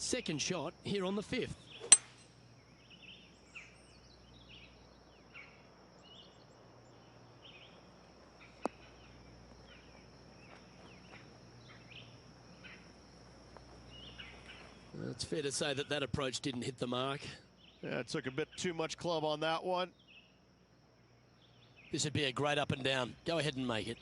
Second shot here on the 5th. It's fair to say that that approach didn't hit the mark. Yeah, it took a bit too much club on that one. This would be a great up and down. Go ahead and make it.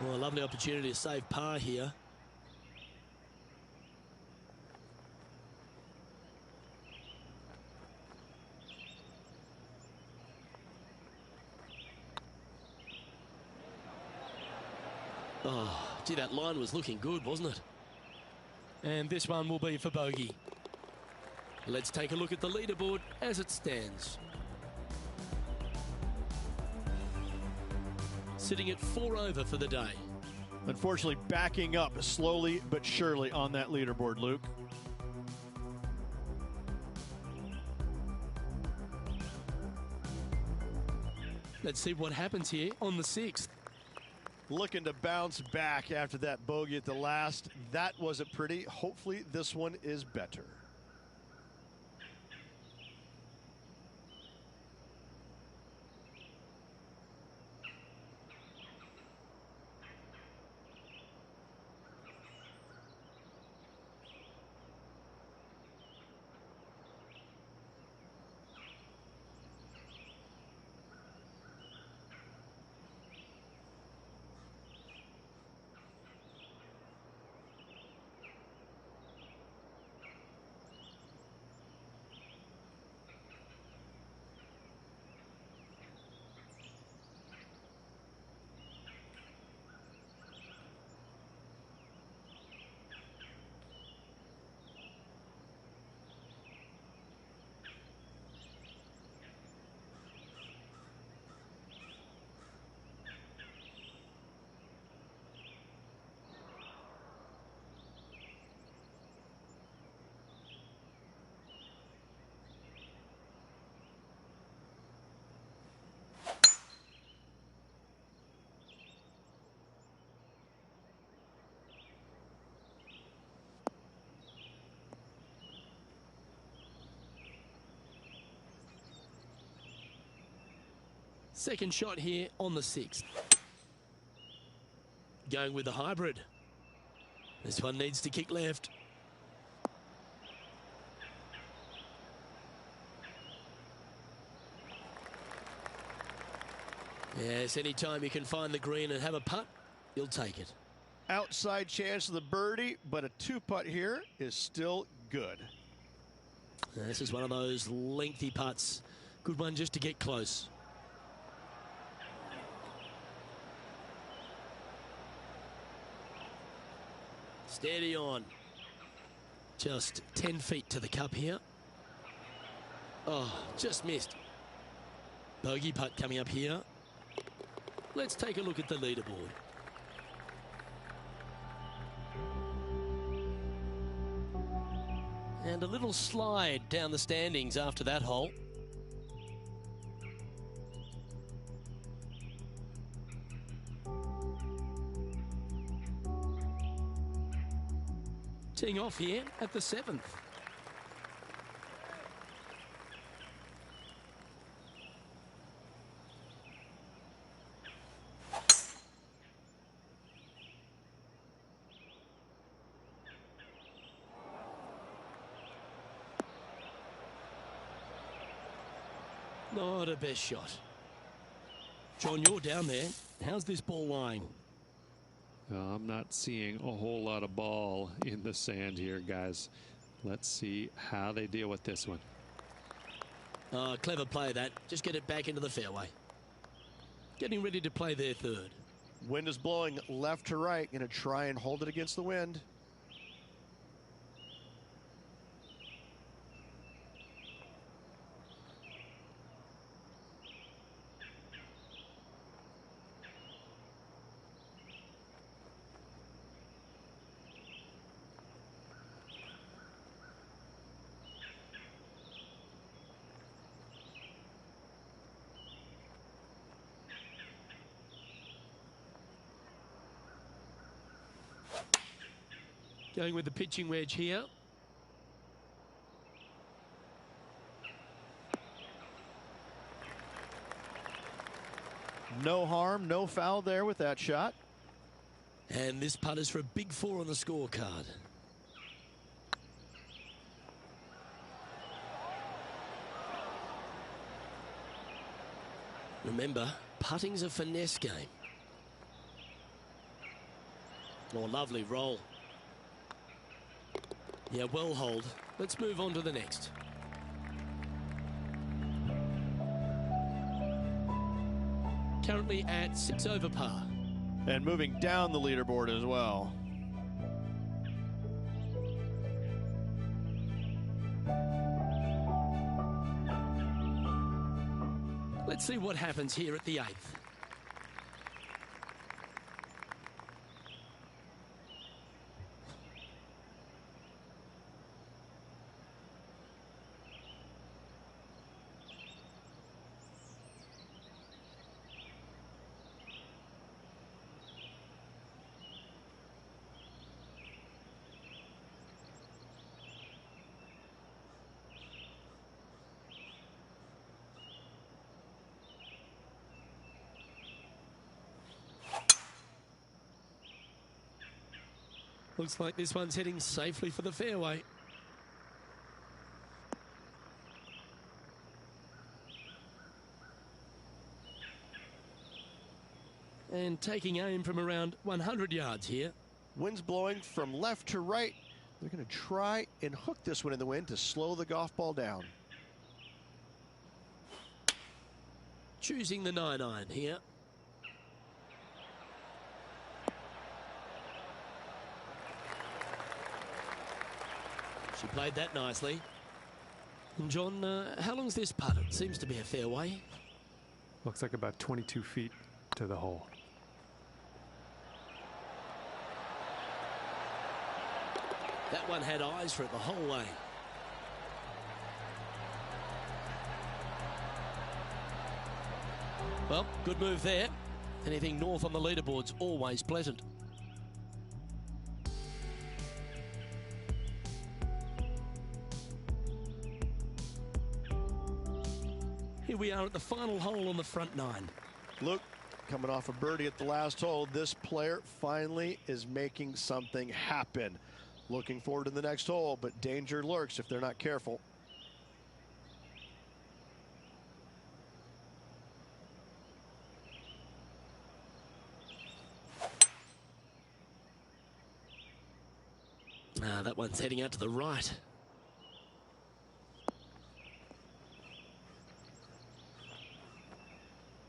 Well, a lovely opportunity to save par here. Oh, gee, that line was looking good, wasn't it? And this one will be for bogey. Let's take a look at the leaderboard as it stands. Sitting at 4 over for the day. Unfortunately, backing up slowly but surely on that leaderboard, Luke. Let's see what happens here on the 6th. Looking to bounce back after that bogey at the last. That wasn't pretty. Hopefully this one is better. Second shot here on the 6th. Going with the hybrid. This one needs to kick left. Yes, anytime you can find the green and have a putt, you'll take it. Outside chance of the birdie, but a 2-putt here is still good. This is one of those lengthy putts. Good one just to get close. Steady on. Just 10 feet to the cup here. Oh, just missed. Bogey putt coming up here. Let's take a look at the leaderboard. And a little slide down the standings after that hole. Teeing off here at the 7th. Not a best shot. John, you're down there. How's this ball lying? I'm not seeing a whole lot of ball in the sand here, guys. Let's see how they deal with this one. Clever play that. Just get it back into the fairway. Getting ready to play their 3rd. Wind is blowing left to right. Going to try and hold it against the wind. Going with the pitching wedge here. No harm, no foul there with that shot. And this putt is for a big 4 on the scorecard. Remember, putting's a finesse game. Oh, lovely roll. Yeah, well hold. Let's move on to the next. Currently at 6 over par. And moving down the leaderboard as well. Let's see what happens here at the 8th. Looks like this one's heading safely for the fairway. And taking aim from around 100 yards here. Wind's blowing from left to right. They're going to try and hook this one in the wind to slow the golf ball down. Choosing the 9-iron here. She played that nicely. And John, how long's this putt? It seems to be a fairway. Looks like about 22 feet to the hole. That one had eyes for it the whole way. Well, good move there. Anything north on the leaderboard's always pleasant. Here we are at the final hole on the front 9. Luke, coming off a birdie at the last hole, this player finally is making something happen. Looking forward to the next hole, but danger lurks if they're not careful. That one's heading out to the right.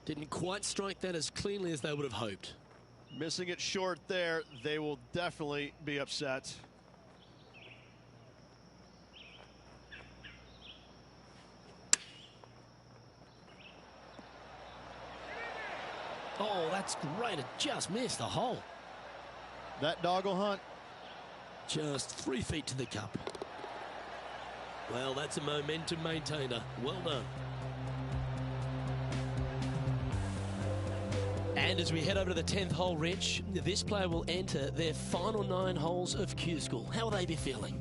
Didn't quite strike that as cleanly as they would have hoped. Missing it short there, they will definitely be upset. Oh, that's great. It just missed the hole. That doggle hunt. Just 3 feet to the cup. Well, that's a momentum maintainer. Well done. And as we head over to the 10th hole, Rich, this player will enter their final 9 holes of Q School. How will they be feeling?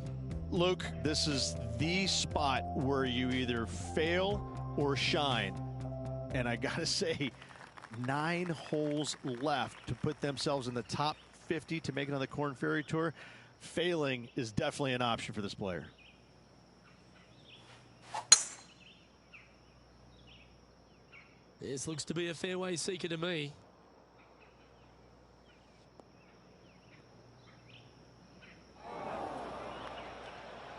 Luke, this is the spot where you either fail or shine. And I gotta say, 9 holes left to put themselves in the top 50 to make it on the Korn Ferry Tour. Failing is definitely an option for this player. This looks to be a fairway seeker to me.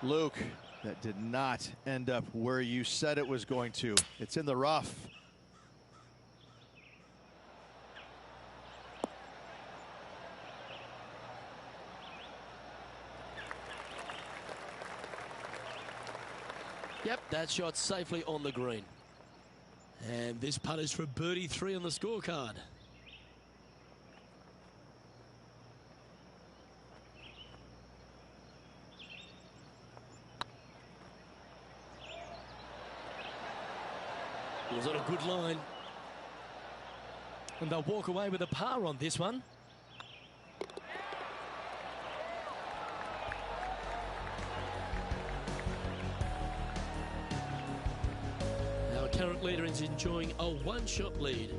Luke, that did not end up where you said it was going to. It's in the rough. Yep, that shot safely on the green. And this putt is for birdie 3 on the scorecard. It was on a good line. And they'll walk away with a par on this one. current leader is enjoying a one-shot lead.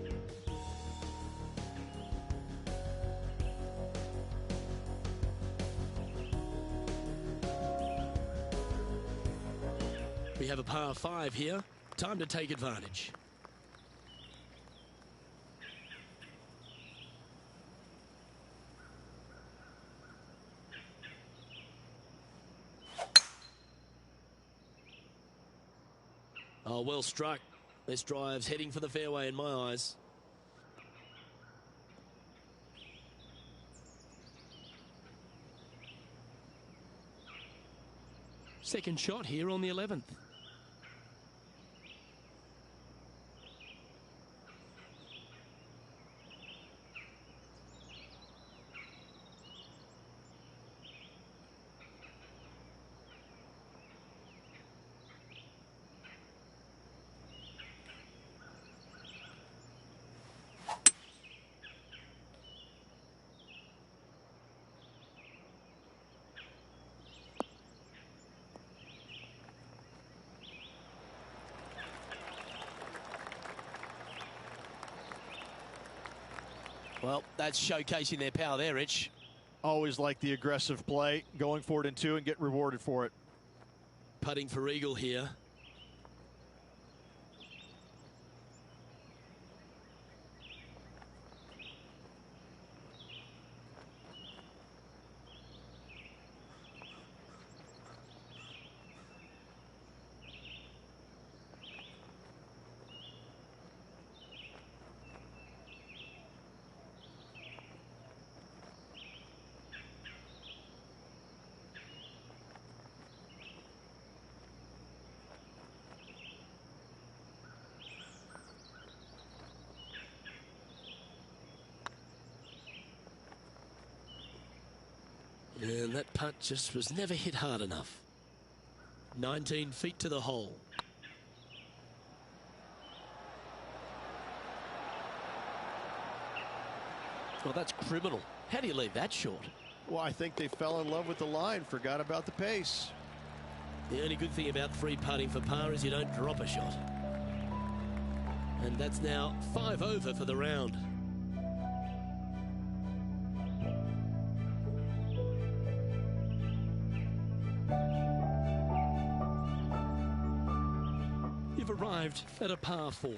We have a par 5 here. Time to take advantage. Oh, well struck. This drive's heading for the fairway in my eyes. Second shot here on the 11th. Well, that's showcasing their power there, Rich. Always like the aggressive play, going for it in 2 and get rewarded for it. Putting for eagle here. And that putt just was never hit hard enough. 19 feet to the hole. Well, that's criminal. How do you leave that short? Well, I think they fell in love with the line, forgot about the pace. The only good thing about free putting for par is you don't drop a shot. And that's now 5 over for the round. You've arrived at a par 4.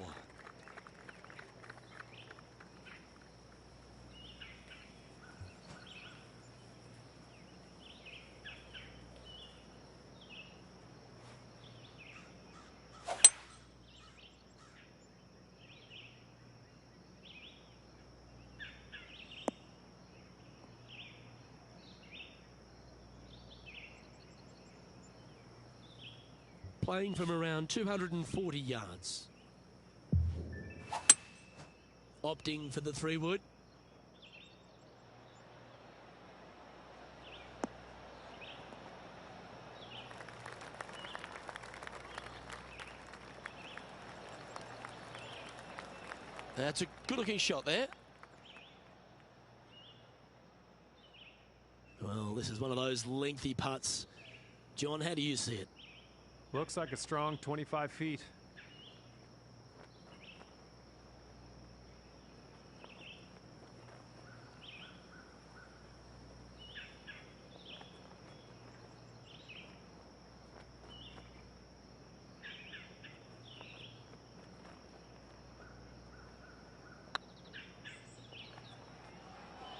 Playing from around 240 yards. Opting for the 3-wood. That's a good-looking shot there. Well, this is one of those lengthy putts. John, how do you see it? Looks like a strong 25 feet.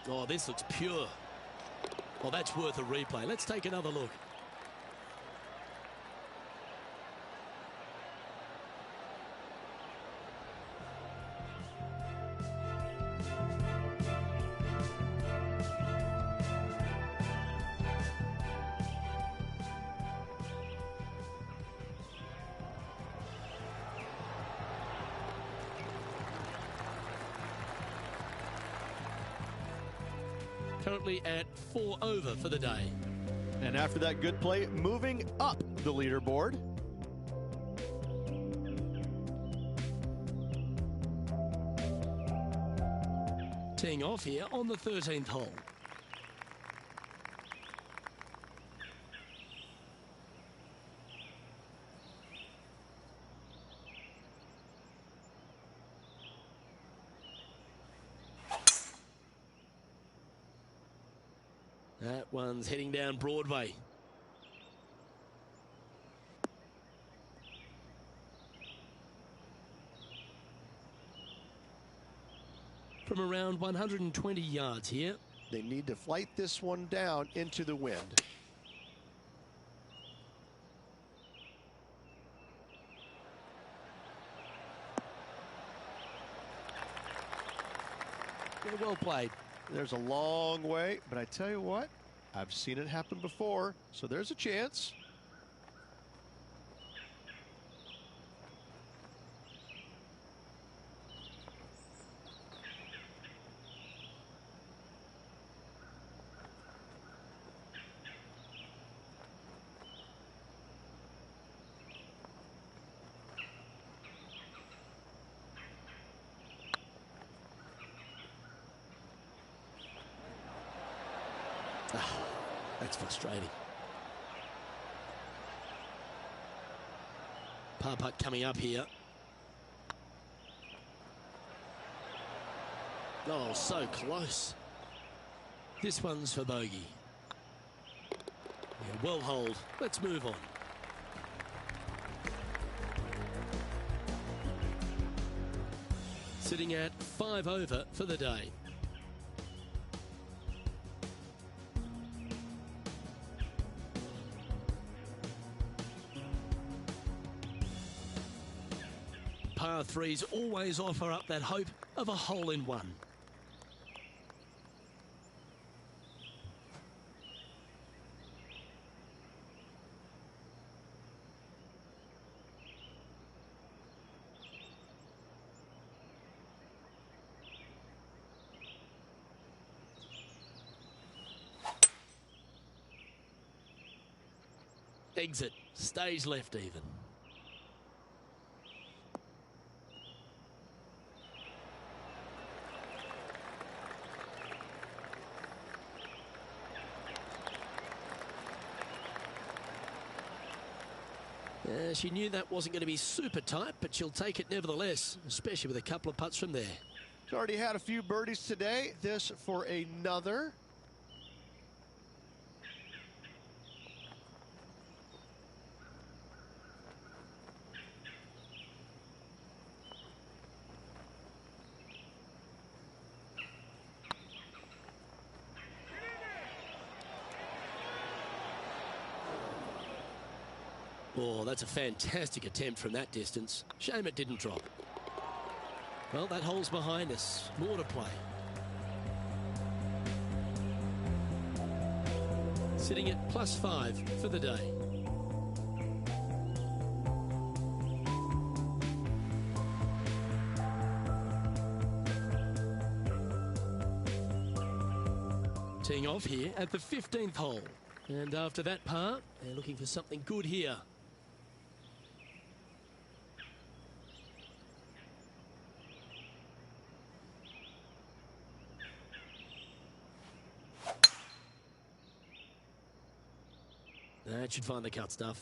Oh, this looks pure. Well, that's worth a replay. Let's take another look. Currently at 4 over for the day. And after that good play, moving up the leaderboard. Teeing off here on the 13th hole. That one's heading down Broadway. From around 120 yards here. They need to flight this one down into the wind. Well played. There's a long way, but I tell you what, I've seen it happen before, so there's a chance. That's frustrating. Par putt coming up here. Oh, so close. This one's for bogey. Yeah, well holed. Let's move on. Sitting at 5 over for the day. Par threes always offer up that hope of a hole-in-one. Exit, stage left even. She knew that wasn't going to be super tight, but she'll take it nevertheless, especially with a couple of putts from there. She's already had a few birdies today. This for another. Oh, that's a fantastic attempt from that distance. Shame it didn't drop. Well, that hole's behind us. More to play. Sitting at +5 for the day. Teeing off here at the 15th hole. And after that par, they're looking for something good here. That should find the cut stuff.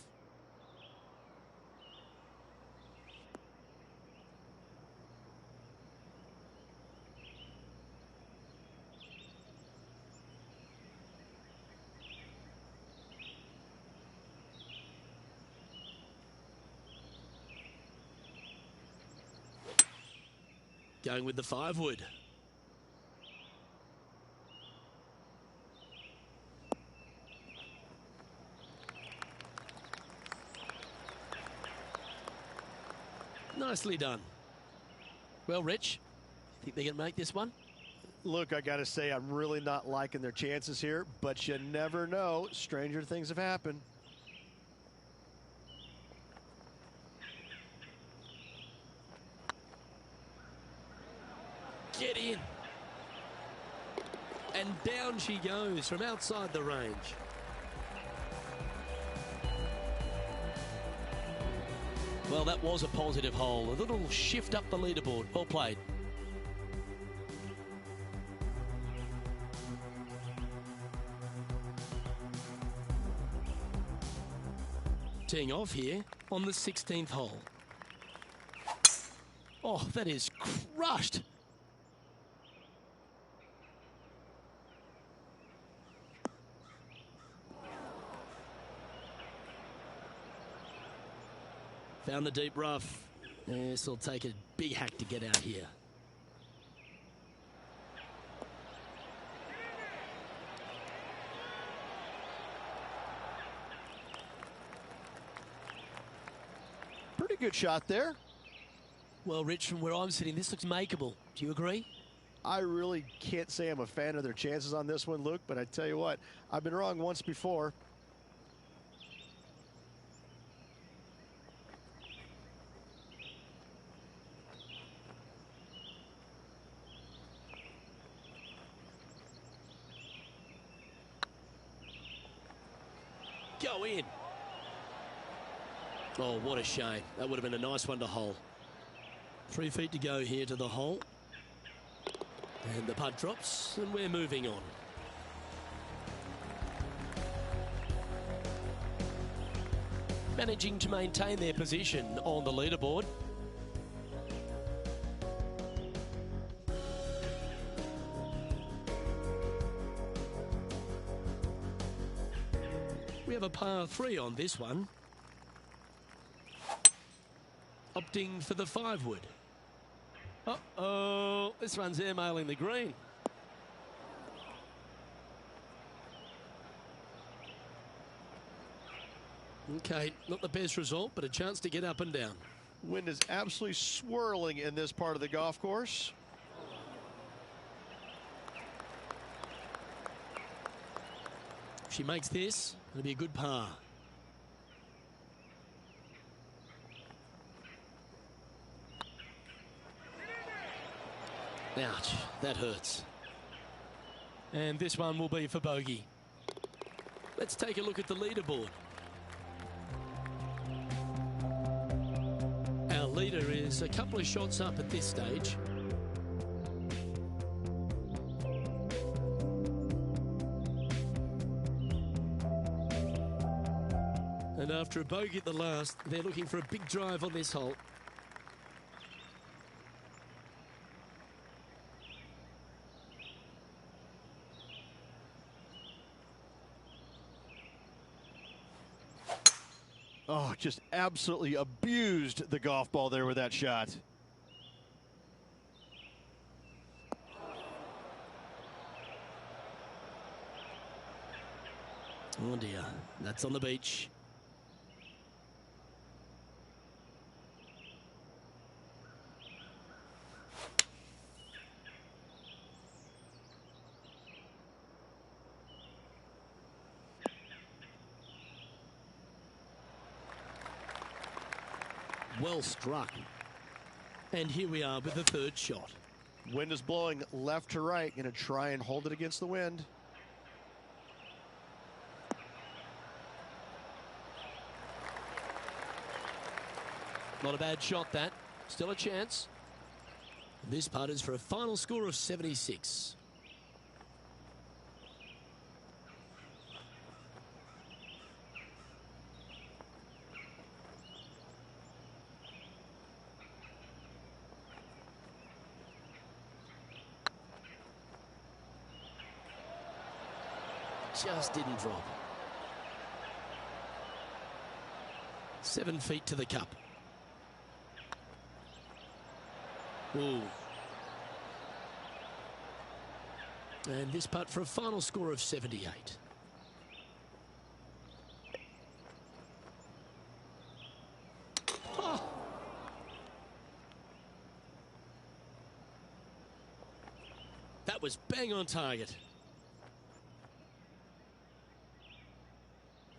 Going with the 5-wood. Nicely done. Well, Rich, you think they can make this one? Look, I got to say, I'm really not liking their chances here, but you never know. Stranger things have happened. Get in. And down she goes from outside the range. Well, that was a positive hole. A little shift up the leaderboard. Well played. Teeing off here on the 16th hole. Oh, that is crushed. Found the deep rough. This will take a big hack to get out here. Pretty good shot there. Well, Rich, from where I'm sitting, this looks makeable. Do you agree? I really can't say I'm a fan of their chances on this one, Luke, but I tell you what, I've been wrong once before. Go in. Oh, what a shame. That would have been a nice one to hole. 3 feet to go here to the hole. And the putt drops, and we're moving on. Managing to maintain their position on the leaderboard. We have a par 3 on this one. Opting for the 5-wood. Uh-oh, this one's airmailing the green. Okay, not the best result, but a chance to get up and down. Wind is absolutely swirling in this part of the golf course. If she makes this, it'll be a good par. Ouch, that hurts. And this one will be for bogey. Let's take a look at the leaderboard. Our leader is a couple of shots up at this stage. And after a bogey at the last, they're looking for a big drive on this hole. Oh, just absolutely abused the golf ball there with that shot. Oh dear, that's on the beach. Well struck. And here we are with the third shot. Wind is blowing left to right. Going to try and hold it against the wind. Not a bad shot, that. Still a chance. This putt is for a final score of 76. Just didn't drop. 7 feet to the cup. Ooh. And this putt for a final score of 78. Oh. That was bang on target.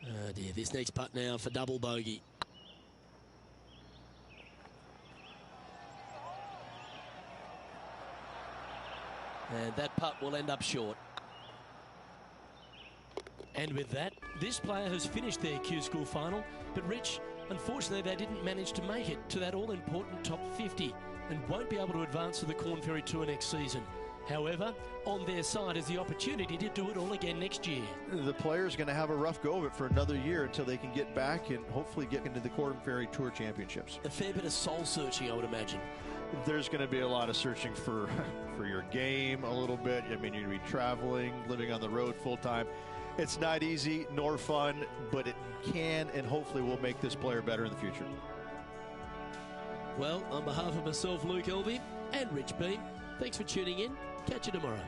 Oh dear, this next putt now for double bogey. And that putt will end up short. And with that, this player has finished their Q School final. But Rich, unfortunately, they didn't manage to make it to that all-important top 50 and won't be able to advance to the Corn Ferry Tour next season. However, on their side is the opportunity to do it all again next year. The player's going to have a rough go of it for another year until they can get back and hopefully get into the Corn Ferry Tour Championships. A fair bit of soul searching, I would imagine. There's going to be a lot of searching for your game a little bit. I mean, you're going to be traveling, living on the road full time. It's not easy nor fun, but it can and hopefully will make this player better in the future. Well, on behalf of myself, Luke Elvey, and Rich Beam, thanks for tuning in. Catch you tomorrow.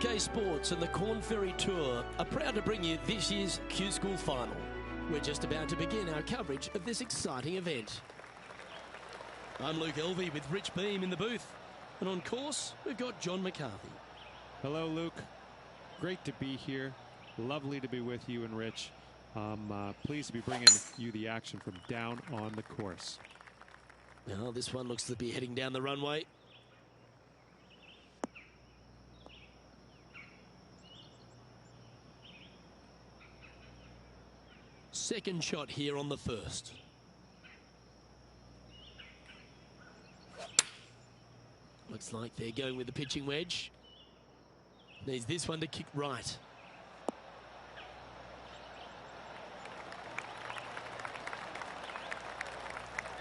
UK Sports and the Corn Ferry Tour are proud to bring you this year's Q School Final. We're just about to begin our coverage of this exciting event. I'm Luke Elvey with Rich Beam in the booth. And on course, we've got John McCarthy. Hello, Luke. Great to be here. Lovely to be with you and Rich. I'm pleased to be bringing you the action from down on the course. Now, this one looks to be heading down the runway. Second shot here on the first. Looks like they're going with the pitching wedge. Needs this one to kick right.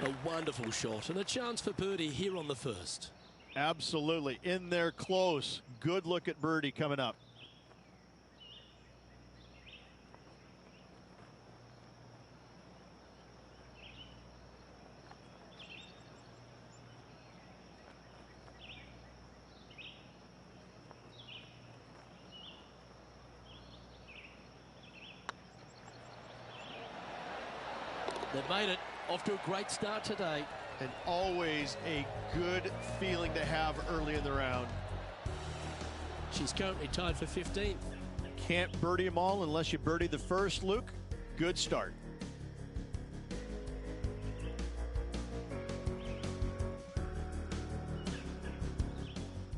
A wonderful shot and a chance for birdie here on the first. Absolutely. In there close. Good look at birdie coming up. They've made it. Off to a great start today. And always a good feeling to have early in the round. She's currently tied for 15th. Can't birdie them all unless you birdie the first, Luke. Good start.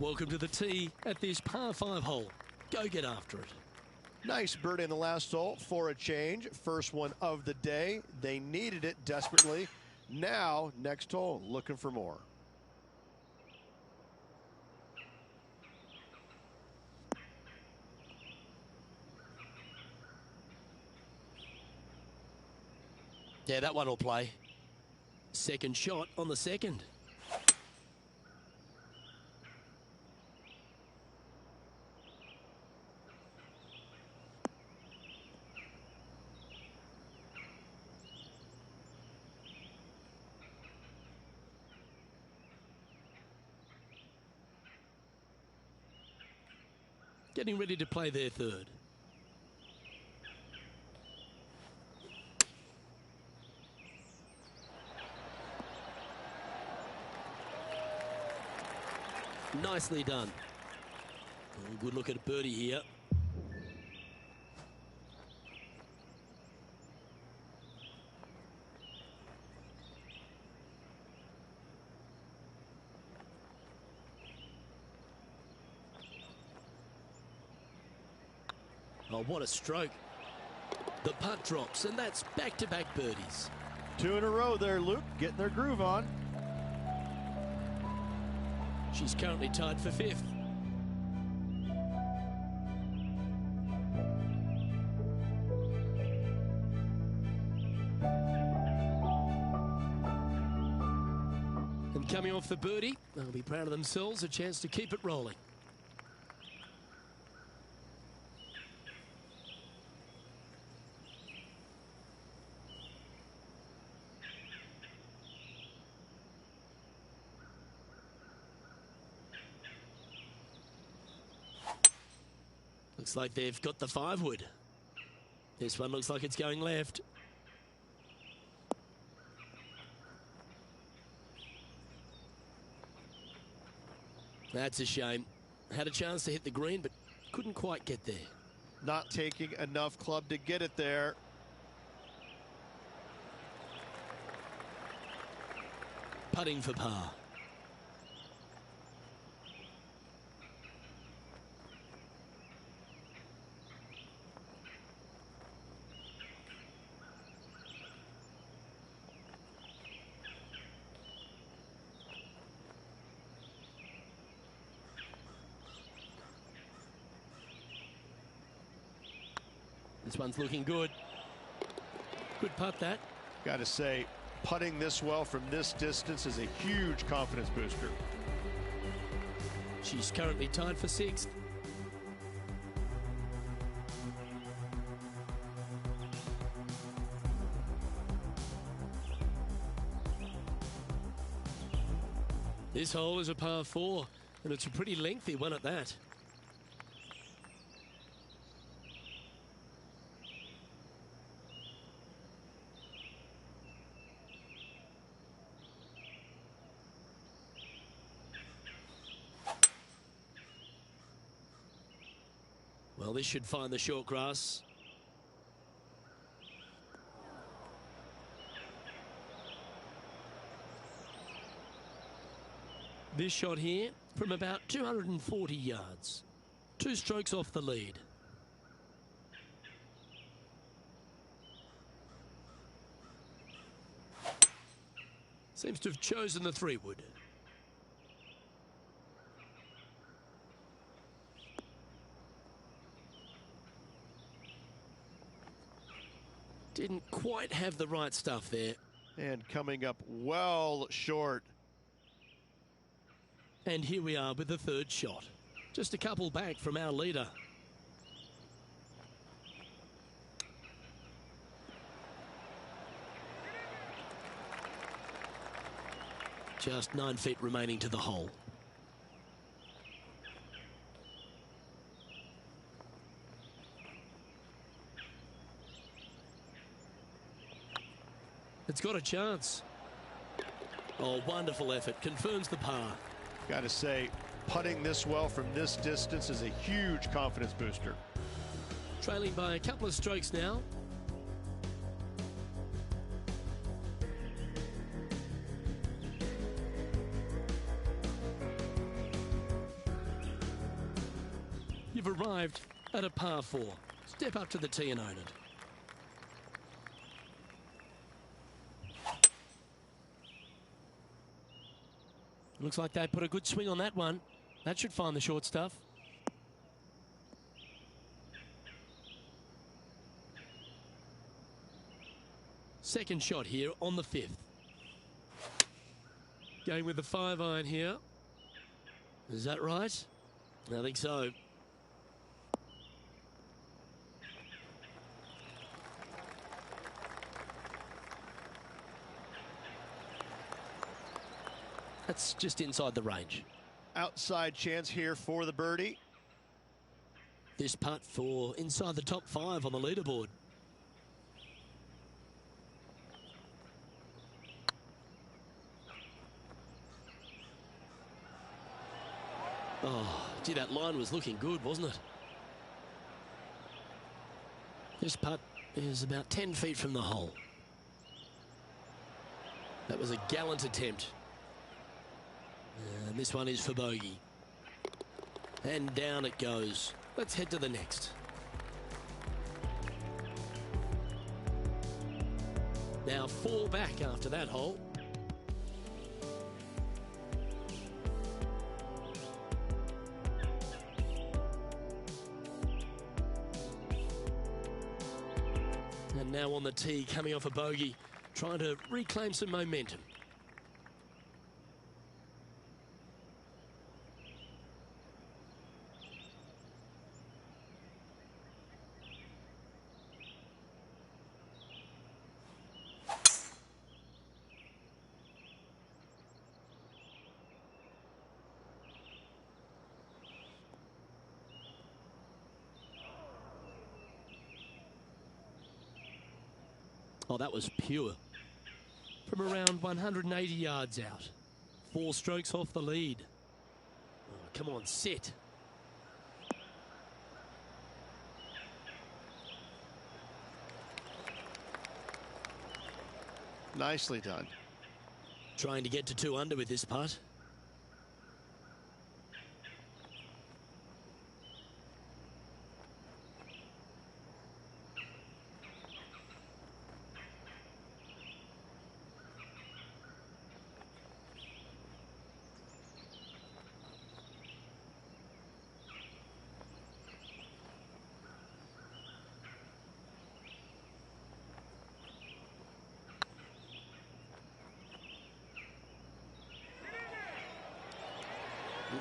Welcome to the tee at this par 5 hole. Go get after it. Nice birdie in the last hole for a change. First one of the day. They needed it desperately. Now, next hole, looking for more. Yeah, that one will play. Second shot on the second. Getting ready to play their third. Nicely done. Oh, good look at a birdie here. Oh, what a stroke. The putt drops, and that's back-to-back birdies. 2 in a row there, Luke. Getting their groove on. She's currently tied for 5th. And coming off the birdie, they'll be proud of themselves, a chance to keep it rolling. Looks like they've got the 5-wood. This one looks like it's going left. That's a shame. Had a chance to hit the green, but couldn't quite get there. Not taking enough club to get it there. Putting for par. This one's looking good. Good putt, that. Got to say, putting this well from this distance is a huge confidence booster. She's currently tied for 6th. This hole is a par 4, and it's a pretty lengthy one at that. Well, this should find the short grass. This shot here from about 240 yards. 2 strokes off the lead. Seems to have chosen the 3-wood. Didn't quite have the right stuff there. And coming up well short. And here we are with the 3rd shot. Just a couple back from our leader. Just 9 feet remaining to the hole. It's got a chance. Oh, wonderful effort. Confirms the par. Got to say, putting this well from this distance is a huge confidence booster. Trailing by a couple of strokes now. You've arrived at a par 4. Step up to the tee and own it. Looks like they put a good swing on that one. That should find the short stuff. Second shot here on the 5th. Going with the 5-iron here. Is that right? I think so. That's just inside the range. Outside chance here for the birdie. This putt for inside the top 5 on the leaderboard. Oh, gee, that line was looking good, wasn't it? This putt is about 10 feet from the hole. That was a gallant attempt. And this one is for bogey. And down it goes. Let's head to the next. Now 4 back after that hole. And now on the tee, coming off a bogey, trying to reclaim some momentum. Oh, that was pure. From around 180 yards out. 4 strokes off the lead. Oh, come on, sit. Nicely done. Trying to get to 2 under with this putt.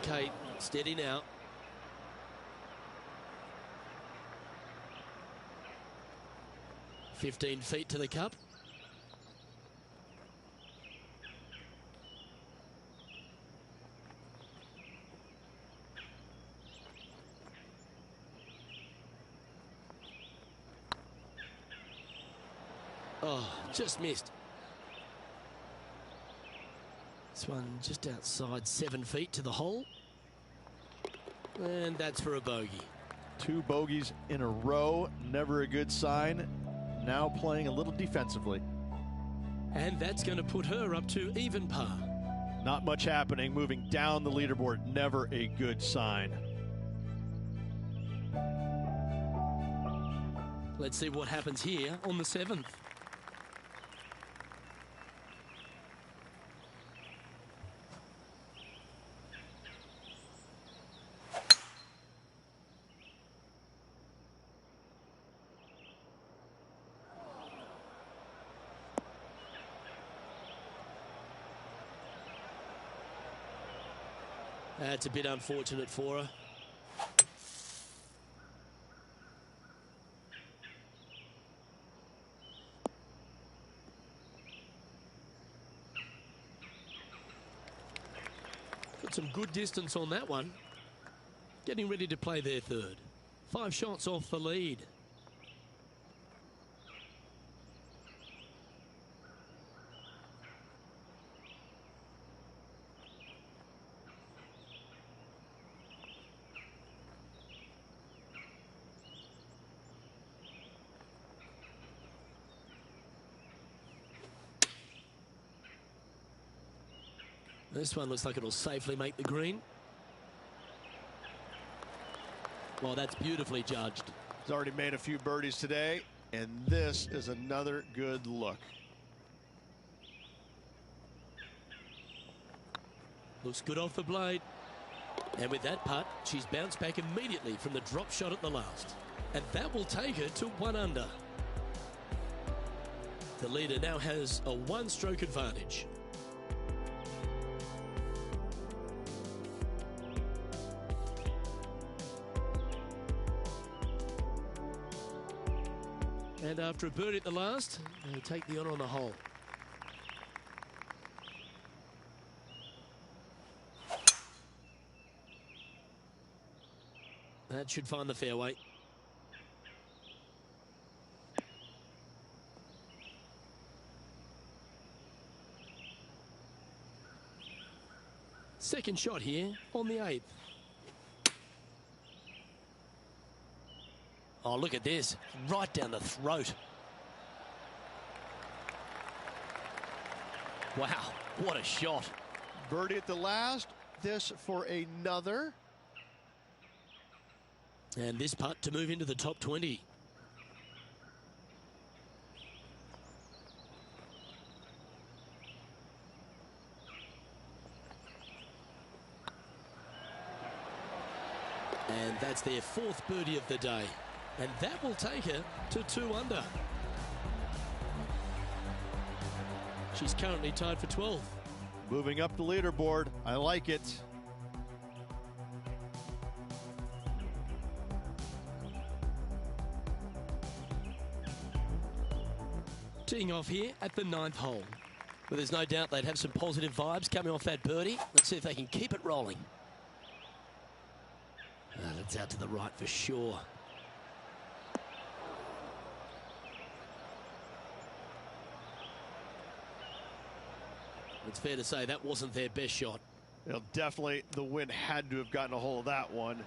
Okay, steady now. "15 feet to the cup. Oh, just missed. This one just outside 7 feet to the hole. And that's for a bogey. 2 bogeys in a row, never a good sign. Now playing a little defensively. And that's going to put her up to even par. Not much happening, moving down the leaderboard, never a good sign. Let's see what happens here on the 7th. That's a bit unfortunate for her. Got some good distance on that one. Getting ready to play their third. 5 shots off the lead. This one looks like it'll safely make the green. Well, that's beautifully judged. He's already made a few birdies today, and this is another good look. Looks good off the blade. And with that putt, she's bounced back immediately from the drop shot at the last. And that will take her to 1 under. The leader now has a 1-stroke advantage. And after a birdie at the last, they'll take the honour on the hole. That should find the fairway. Second shot here on the 8th. Oh, look at this. Right down the throat. Wow, what a shot. Birdie at the last. This for another. And this putt to move into the top 20. And that's their 4th birdie of the day. And that will take her to 2 under. She's currently tied for 12th. Moving up the leaderboard. I like it. Teeing off here at the 9th hole. Well, there's no doubt they'd have some positive vibes coming off that birdie. Let's see if they can keep it rolling. That's out to the right for sure. It's fair to say that wasn't their best shot. Well, definitely the wind had to have gotten a hold of that one.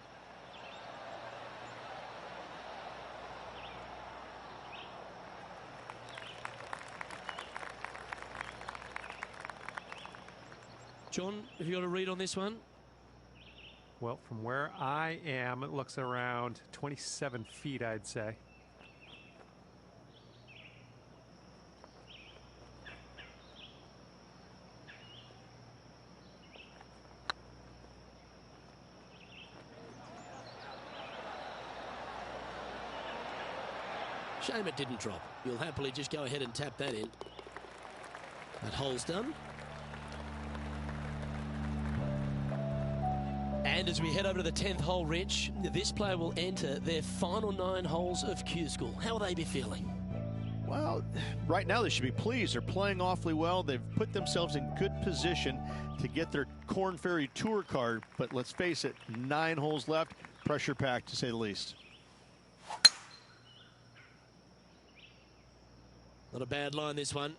John, have you got a read on this one? Well, from where I am, it looks around 27 feet, I'd say. Shame it didn't drop. You'll happily just go ahead and tap that in. That hole's done. And as we head over to the 10th hole, Rich, this player will enter their final 9 holes of Q School. How will they be feeling? Well, right now they should be pleased. They're playing awfully well. They've put themselves in good position to get their Korn Ferry Tour card. But let's face it, 9 holes left. Pressure packed, to say the least. Not a bad line, this one.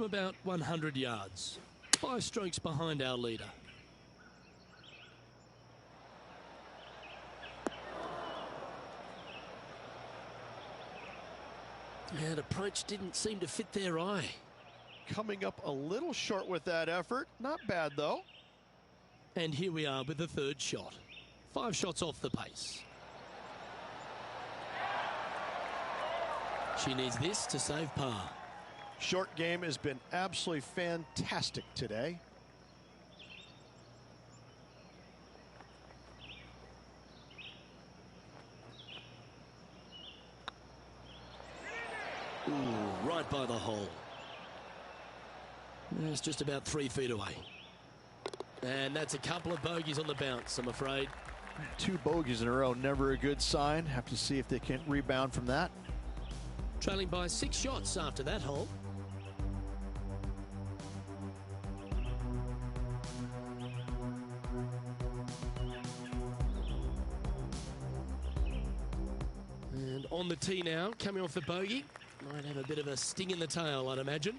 from about 100 yards. 5 strokes behind our leader. And approach didn't seem to fit their eye. Coming up a little short with that effort. Not bad, though. And here we are with the third shot. 5 shots off the pace. She needs this to save par. Short game has been absolutely fantastic today. Ooh, right by the hole. It's just about 3 feet away. And that's a couple of bogeys on the bounce, I'm afraid. 2 bogeys in a row, never a good sign. Have to see if they can rebound from that. Trailing by 6 shots after that hole. And on the tee now, coming off the bogey. Might have a bit of a sting in the tail, I'd imagine.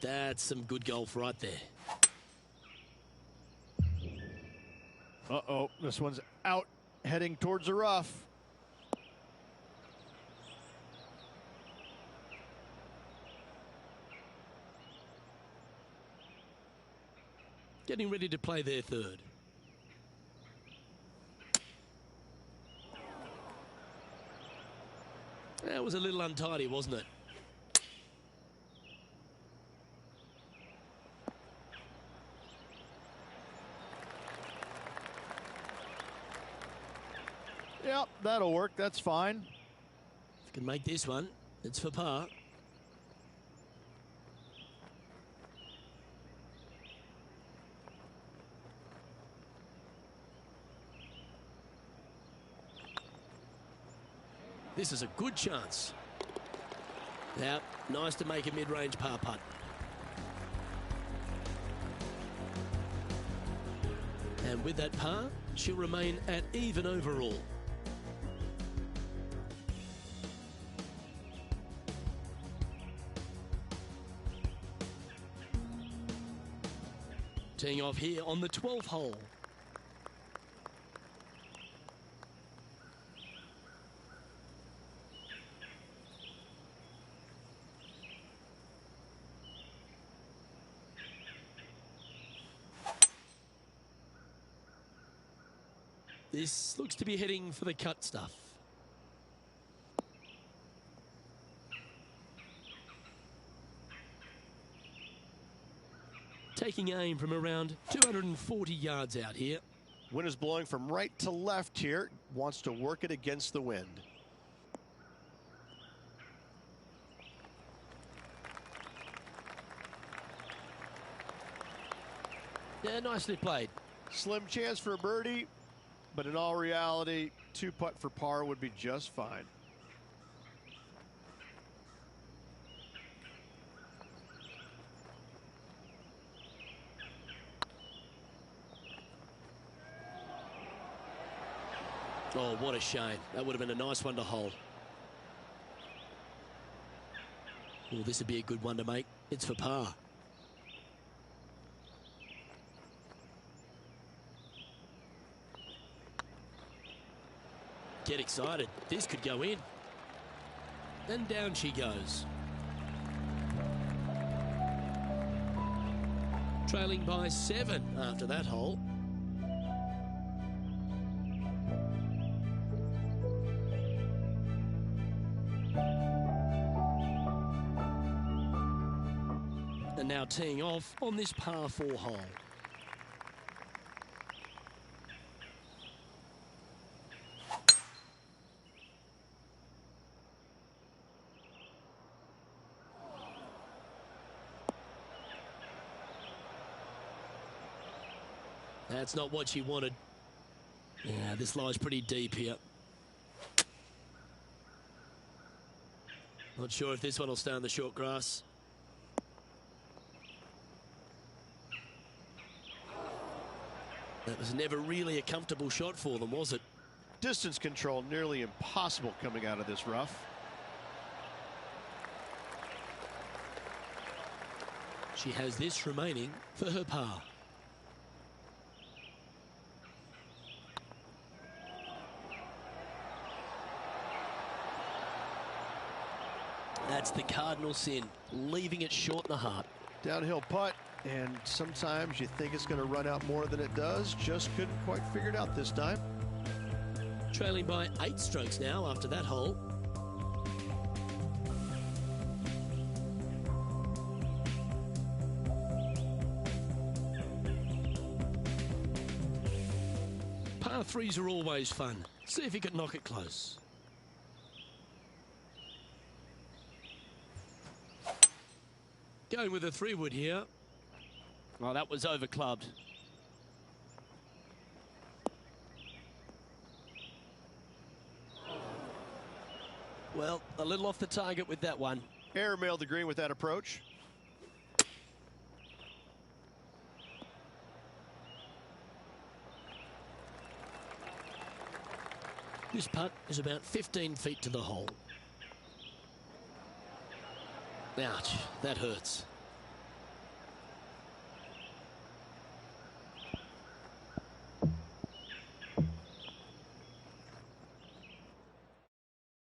That's some good golf right there. Uh-oh, this one's out, heading towards the rough. Getting ready to play their third. That was a little untidy, wasn't it? Yep, that'll work. That's fine. If you can make this one, it's for par. This is a good chance. Now, nice to make a mid-range par putt. And with that par, she'll remain at even overall. Teeing off here on the 12th hole. This looks to be heading for the cut stuff. Taking aim from around 240 yards out here. Wind is blowing from right to left here. Wants to work it against the wind. Yeah, nicely played. Slim chance for a birdie, but in all reality, 2-putt for par would be just fine. Oh, what a shame. That would have been a nice one to hold. Oh, this would be a good one to make. It's for par. Get excited. This could go in. And down she goes. Trailing by 7 after that hole. And now teeing off on this par 4 hole. That's not what she wanted. Yeah, this lies pretty deep here. Not sure if this one will stay on the short grass. That was never really a comfortable shot for them, was it? Distance control nearly impossible coming out of this rough. She has this remaining for her par. That's the cardinal sin, leaving it short in the heart. Downhill putt, and sometimes you think it's going to run out more than it does. Just couldn't quite figure it out this time. Trailing by 8 strokes now after that hole. Par 3s are always fun. See if he can knock it close. Going with a 3-wood here. Oh, that was over clubbed. Well, a little off the target with that one. Airmailed the green with that approach. This putt is about 15 feet to the hole. Ouch, that hurts.